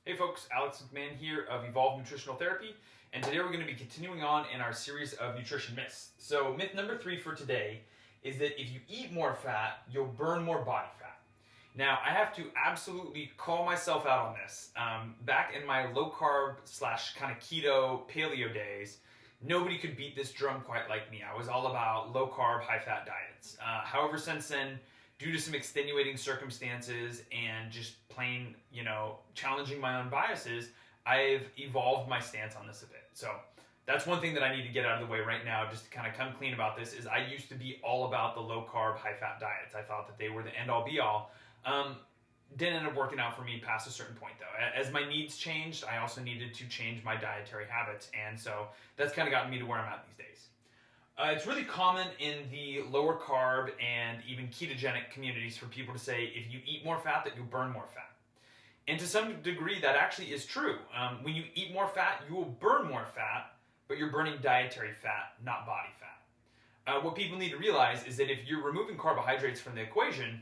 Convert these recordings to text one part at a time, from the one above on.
Hey folks, Alex McMahon here of Evolved Nutritional Therapy, and today we're going to be continuing on in our series of nutrition myths. So myth number 3 for today is that if you eat more fat, you'll burn more body fat. Now, I have to absolutely call myself out on this. Back in my low carb / kind of keto paleo days, nobody could beat this drum quite like me. I was all about low carb, high fat diets. However, since then, due to some extenuating circumstances and just plain, challenging my own biases, I've evolved my stance on this a bit. So that's one thing that I need to get out of the way right now, just to kind of come clean about this, is I used to be all about the low carb, high fat diets. I thought that they were the end all be all. Didn't end up working out for me past a certain point though. As my needs changed, I also needed to change my dietary habits, and so that's kind of gotten me to where I'm at these days. It's really common in the lower carb and even ketogenic communities for people to say if you eat more fat that you'll burn more fat. And to some degree that actually is true. When you eat more fat, you will burn more fat, but you're burning dietary fat, not body fat. What people need to realize is that if you're removing carbohydrates from the equation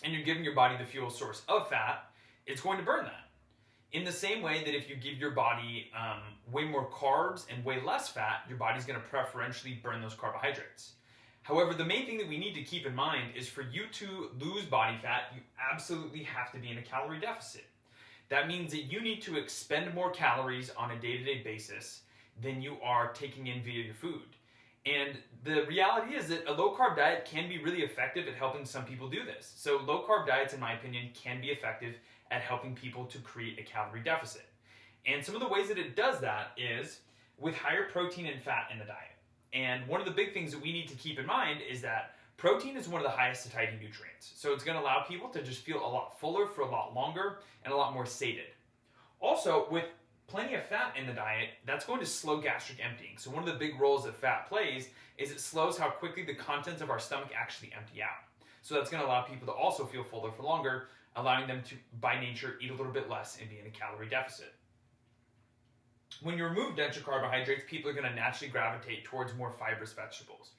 and you're giving your body the fuel source of fat, it's going to burn that. In the same way that if you give your body way more carbs and way less fat, your body's going to preferentially burn those carbohydrates. However, the main thing that we need to keep in mind is for you to lose body fat, you absolutely have to be in a calorie deficit. That means that you need to expend more calories on a day-to-day basis than you are taking in via your food. And the reality is that a low-carb diet can be really effective at helping some people do this. So low-carb diets, in my opinion, can be effective at helping people to create a calorie deficit. And some of the ways that it does that is with higher protein and fat in the diet. And one of the big things that we need to keep in mind is that protein is one of the highest satiety nutrients. So it's going to allow people to just feel a lot fuller for a lot longer and a lot more sated. Also, with plenty of fat in the diet, that's going to slow gastric emptying. So one of the big roles that fat plays is it slows how quickly the contents of our stomach actually empty out. So that's going to allow people to also feel fuller for longer, allowing them to, by nature, eat a little bit less and be in a calorie deficit. When you remove denser carbohydrates, people are going to naturally gravitate towards more fibrous vegetables.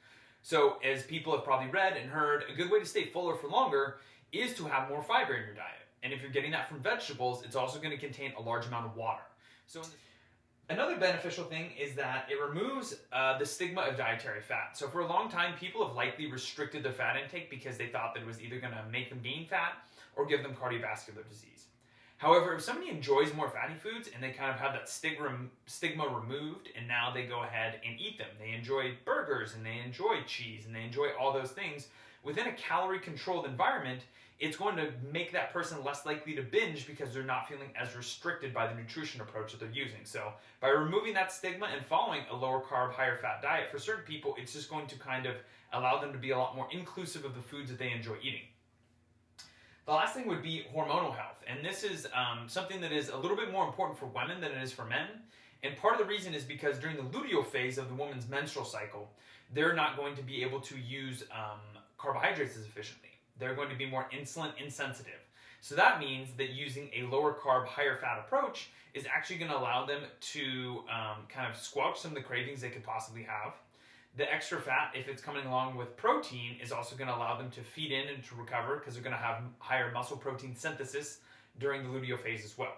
So as people have probably read and heard, a good way to stay fuller for longer is to have more fiber in your diet. And if you're getting that from vegetables, it's also going to contain a large amount of water. So another beneficial thing is that it removes the stigma of dietary fat. So for a long time, people have likely restricted their fat intake because they thought that it was either going to make them gain fat or give them cardiovascular disease. However, if somebody enjoys more fatty foods and they kind of have that stigma removed and now they go ahead and eat them, they enjoy burgers and they enjoy cheese and they enjoy all those things, within a calorie-controlled environment, it's going to make that person less likely to binge because they're not feeling as restricted by the nutrition approach that they're using. So by removing that stigma and following a lower carb, higher fat diet, for certain people, it's just going to kind of allow them to be a lot more inclusive of the foods that they enjoy eating. The last thing would be hormonal health, and this is something that is a little bit more important for women than it is for men. And part of the reason is because during the luteal phase of the woman's menstrual cycle, they're not going to be able to use carbohydrates as efficiently. They're going to be more insulin insensitive. So that means that using a lower carb, higher fat approach is actually going to allow them to kind of squelch some of the cravings they could possibly have. The extra fat, if it's coming along with protein, is also going to allow them to feed in and to recover because they're going to have higher muscle protein synthesis during the luteal phase as well.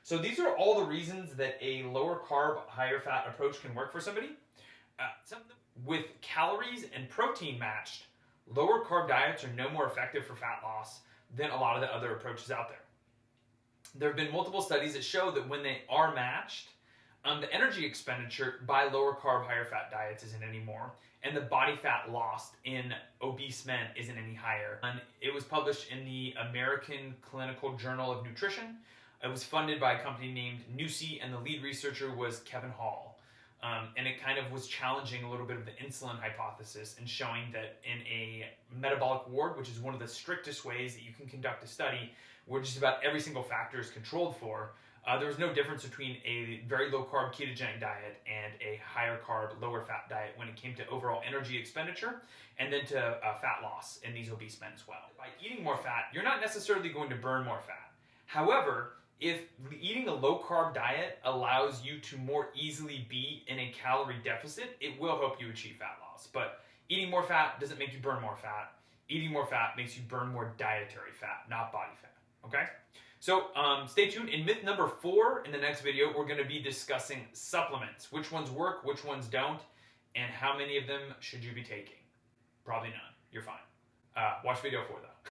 So these are all the reasons that a lower carb, higher fat approach can work for somebody. With calories and protein matched, lower carb diets are no more effective for fat loss than a lot of the other approaches out there. There have been multiple studies that show that when they are matched, the energy expenditure by lower carb, higher fat diets isn't any more, and the body fat lost in obese men isn't any higher. And it was published in the American Clinical Journal of Nutrition. It was funded by a company named Nusi, and the lead researcher was Kevin Hall. And it kind of was challenging a little bit of the insulin hypothesis and showing that in a metabolic ward, which is one of the strictest ways that you can conduct a study, where just about every single factor is controlled for, there was no difference between a very low carb ketogenic diet and a higher carb, lower fat diet when it came to overall energy expenditure and then to fat loss in these obese men as well. By eating more fat, you're not necessarily going to burn more fat. However, if eating a low carb diet allows you to more easily be in a calorie deficit, it will help you achieve fat loss. But eating more fat doesn't make you burn more fat. Eating more fat makes you burn more dietary fat, not body fat. Okay? So stay tuned. In myth number 4, in the next video, we're going to be discussing supplements. Which ones work, which ones don't, and how many of them should you be taking? Probably none. You're fine. Watch video 4 though.